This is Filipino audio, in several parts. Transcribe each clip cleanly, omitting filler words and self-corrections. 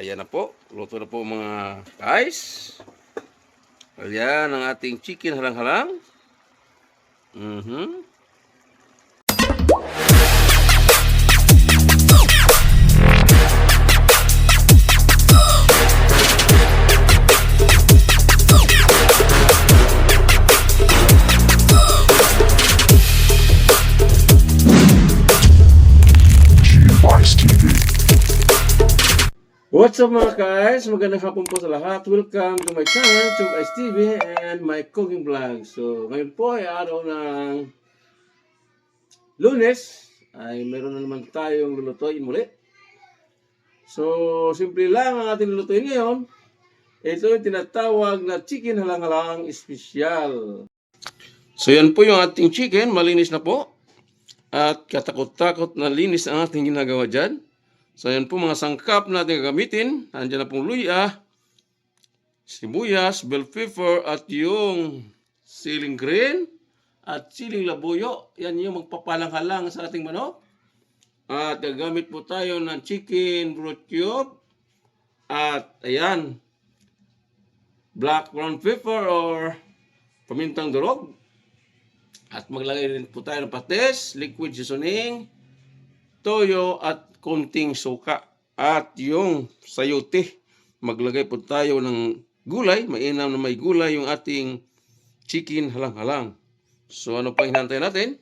ayan na po. Luto na po mga guys. Ayan ang ating chicken halang-halang. What's up mga guys? Magandang hapon po sa lahat. Welcome to my channel, Chum Ice TV and my cooking vlog. So ngayon po ay araw ng Lunes. Ay meron na naman tayong lulutuin muli. So simple lang ang ating lulutuin ngayon. Ito yung tinatawag na chicken halang-halang espesyal. So yan po yung ating chicken. Malinis na po. At katakot-takot na linis ang ating ginagawa dyan. So yan po mga sangkap natin gagamitin. Andiyan na pong luya, sibuyas, bell pepper, at yung siling green at siling labuyo. Yan yung magpapalang-halang sa ating manok. At gagamit po tayo ng chicken broth cube. At ayan, black brown pepper or pamintang durog. At maglagay rin po tayo ng patis, liquid seasoning, toyo at konting suka at yung sayote. Maglagay po tayo ng gulay, mainam na may gulay yung ating chicken halang-halang. So ano pang hinantay natin?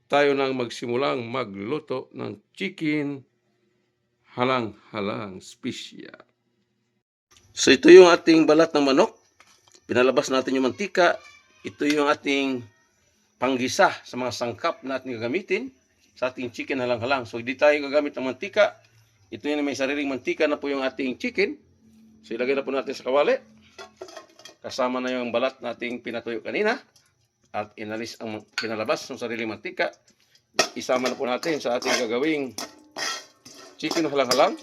Tayo nang magsimulang magluto ng chicken halang-halang special. So ito yung ating balat ng manok. Pinalabas natin yung mantika. Ito yung ating panggisa sa mga sangkap na ating gagamitin sa ating chicken halang-halang. So hindi tayo gagamit ng mantika. Ito yung may sariling mantika na po yung ating chicken. So ilagay na po natin sa kawali. Kasama na yung balat nating pinatuyo kanina. At inalis ang pinalabas ng sariling mantika. Isama na po natin sa ating gagawing chicken halang-halang.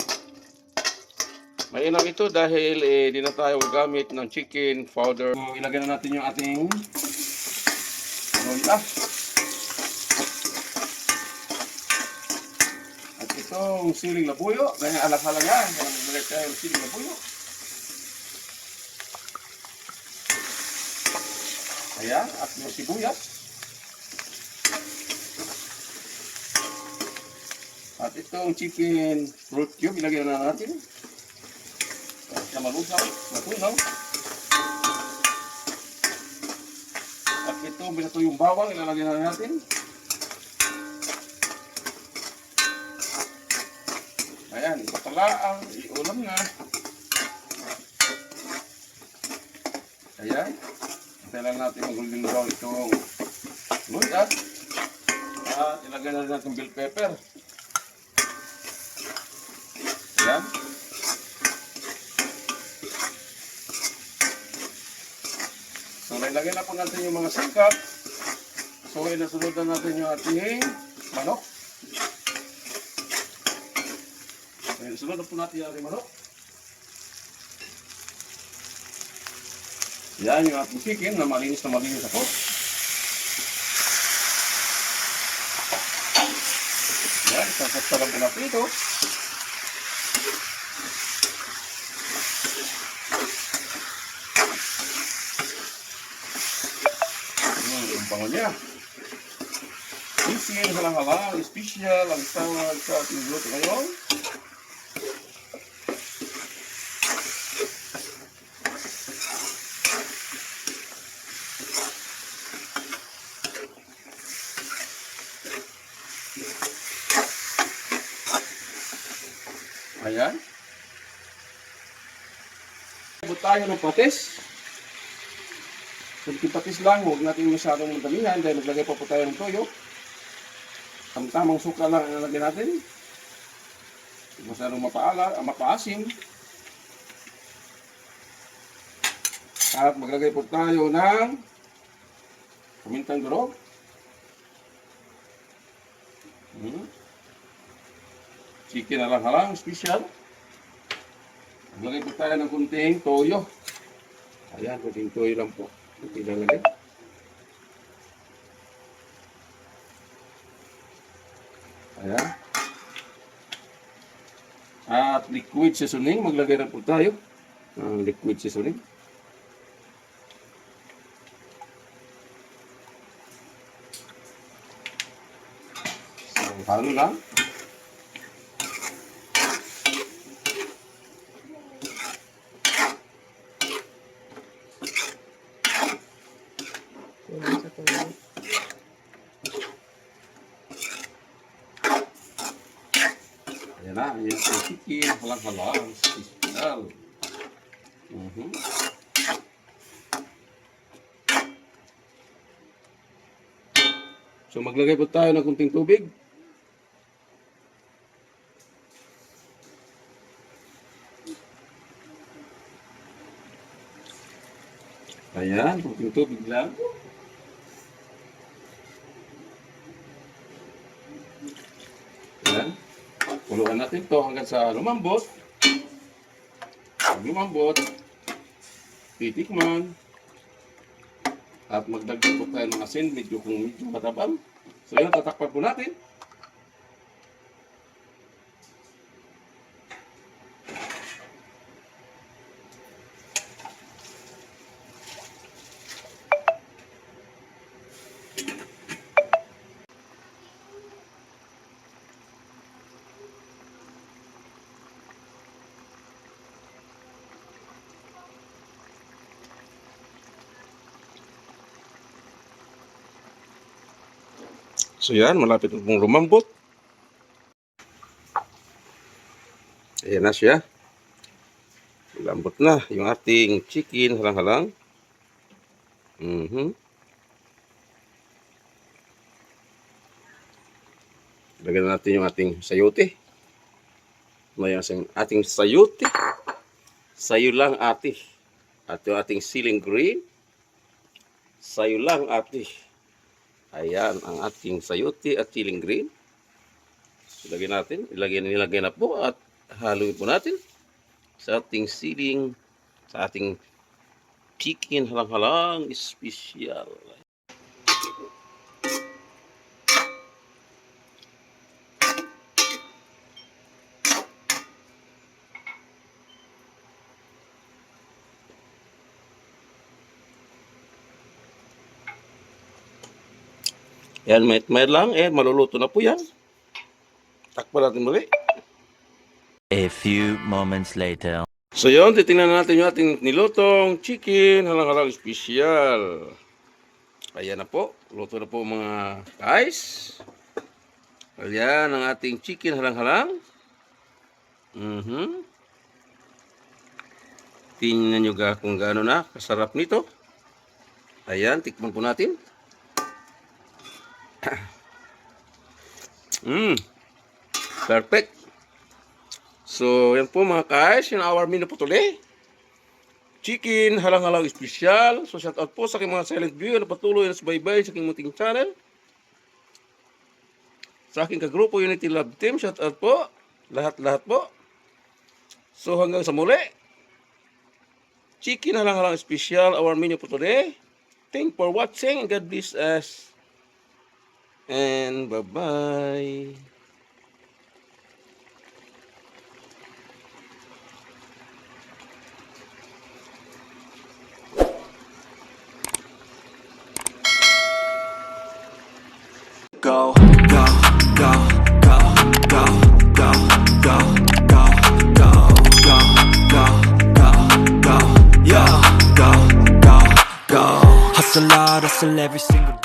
Mainam ito dahil di na tayo gagamit ng chicken powder. So ilagay na natin yung ating luya. Itong siling labuyo, ganyan alang-halang yan. Kaya maglagay tayo ng siling labuyo. Ayan, at yung sibuyas. At itong chicken broth cube, ilagay na natin. At malusaw, matunaw. At itong binatuyong bawang, ilalagay na natin. Ayan, patala ang iulam na. Ayan. Kailangan natin mag-golden brown itong luya. At ilagay na rin natin bell pepper. Ayan. So, ilagay na po natin yung mga sangkap. So, inasunod na natin yung ating manok. Sunod na po natin yung ating manok. Yan yung ating chicken na malinis ako. Yan, isasaksalan po natin ito. Ang bango niya. Chicken halang-halang, special ang tawag sa ating luto ngayon. Ayan. Ibot tayo ng patis. Kunting patis lang, huwag natin masyadong madamihan dahil naglagay pa po tayo ng toyo. Ang tamang suka lang ang nalagay natin. Huwag masyadong mapaasim. At maglagay po tayo ng pamintang durog. Chicken halang-halang, special. Maglagay po tayo ng kunting toyo. Ayan, kunting toyo lang po. Kunting lalagay. Ayan. At liquid seasoning, maglagay na po tayo ng liquid seasoning. So, halo lang. Ayan na, ayan ang chicken, halang-halang, special. So maglagay po tayo ng kunting tubig. Ayan, kunting tubig lang. Ayan. Kuluan natin to hanggang sa lumambot. Pag lumambot, titikman. At magdagdag po tayo ng asin, medyo matabang. So yun, tatakpan po natin. So yan, malapit na pong lumambot. Ayan na siya. Lambot na yung ating chicken halang-halang. Lagyan na natin yung ating sayote. May ating sayote. Sayo lang ate. At yung ating siling green. Sayo lang ate. Ayan ang ating sayote at siling green. Ilagay natin. Nilagay na po at haluin po natin sa ating siling, sa ating chicken halang-halang special. Yan, may lang. Maluluto na po yan. Takpan natin muli. A few moments later. So yun, titingnan natin yung ating nilutong chicken halang-halang special. Ayan na po. Luto na po mga guys. Ayan ang ating chicken halang-halang. Tingnan nyo kung gaano na kasarap nito. Ayan, tikman po natin. Perfect. So, yan po mga guys, yung our menu po today. Chicken halang-halang special. So, shout out po sa aking mga silent viewer na patuloy na subaybay sa aking munting channel. Sa aking kagrupo Unity Love Team, shout out po. Lahat-lahat po. So, hanggang sa muli. Chicken halang-halang special, our menu po today. Thanks for watching and God bless us. And bye-bye. Go, go, go, go, go, go, go, go, go, go, go, go, go, yeah, go, go, go. Hustle hard, hustle every single day.